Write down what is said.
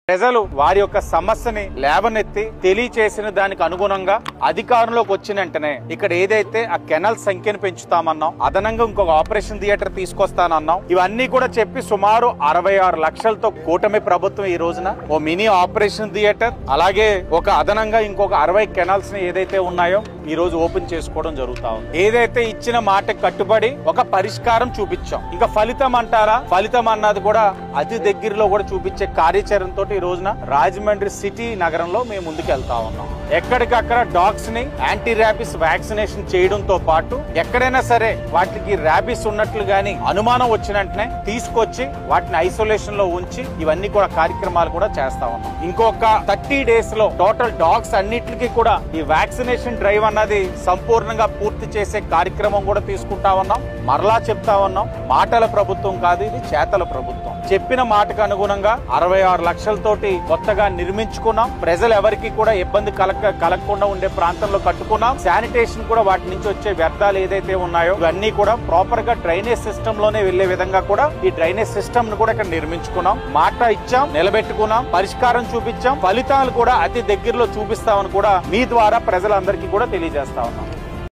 ప్రజలు వారి యొక్క సమస్యని లేవనెత్తి తెలియచేసిన దానికి అనుగుణంగా అధికారంలోకి వచ్చిన వెంటనే ఇక్కడ ఏదైతే ఆ కెనాల్ సంఖ్యను పెంచుతామన్నాం, అదనంగా ఇంకొక ఆపరేషన్ థియేటర్ తీసుకొస్తానన్నాం, ఇవన్నీ కూడా చెప్పి సుమారు 66 లక్షలతో కూటమి ప్రభుత్వం ఈ రోజున ఓ మినీ ఆపరేషన్ థియేటర్ అలాగే ఒక అదనంగా ఇంకొక 60 కెనాల్స్ ని ఏదైతే ఉన్నాయో ఈ రోజు ఓపెన్ చేసుకోవడం జరుగుతా ఉంది. ఏదైతే ఇచ్చిన మాట కట్టుబడి ఒక పరిష్కారం చూపించాం. ఇంకా ఫలితం అంటారా, ఫలితం అన్నది కూడా అతి దగ్గరలో కూడా చూపించే కార్యాచరణతో ఈ రోజున రాజమండ్రి సిటీ నగరంలో మేము ముందుకు వెళ్తా ఉన్నాం. ఎక్కడికక్కడ డాగ్స్ ని యాంటీ ర్యాబిస్ వ్యాక్సినేషన్ చేయడంతో పాటు ఎక్కడైనా సరే వాటికి ర్యాబిస్ ఉన్నట్లు గాని అనుమానం వచ్చిన వెంటనే తీసుకొచ్చి వాటిని ఐసోలేషన్ లో ఉంచి ఇవన్నీ కూడా కార్యక్రమాలు కూడా చేస్తా ఉన్నాం. ఇంకొక 30 డేస్ లో టోటల్ డాగ్స్ అన్నిటికీ కూడా ఈ వ్యాక్సినేషన్ డ్రైవ్ అన్నది సంపూర్ణంగా పూర్తి చేసే కార్యక్రమం కూడా తీసుకుంటా ఉన్నాం. మరలా చెప్తా ఉన్నాం, మాటల ప్రభుత్వం కాదు, ఇది చేతల ప్రభుత్వం. చెప్పిన మాటకు అనుగుణంగా 66 లక్షలతోటి కొత్తగా నిర్మించుకున్నాం. ప్రజలు ఎవరికి కూడా ఇబ్బంది కలగకుండా ఉండే ప్రాంతంలో కట్టుకున్నాం. శానిటేషన్ కూడా వాటి నుంచి వచ్చే వ్యర్థాలు ఏదైతే ఉన్నాయో ఇవన్నీ కూడా ప్రాపర్ గా డ్రైనేజ్ సిస్టమ్ లోనే వెళ్లే విధంగా కూడా ఈ డ్రైనేజ్ సిస్టమ్ ను కూడా ఇక్కడ నిర్మించుకున్నాం. మాట ఇచ్చాం, నిలబెట్టుకున్నాం, పరిష్కారం చూపించాం, ఫలితాలు కూడా అతి దగ్గరలో చూపిస్తామని కూడా మీ ద్వారా ప్రజలందరికీ కూడా తెలియజేస్తా ఉన్నాం.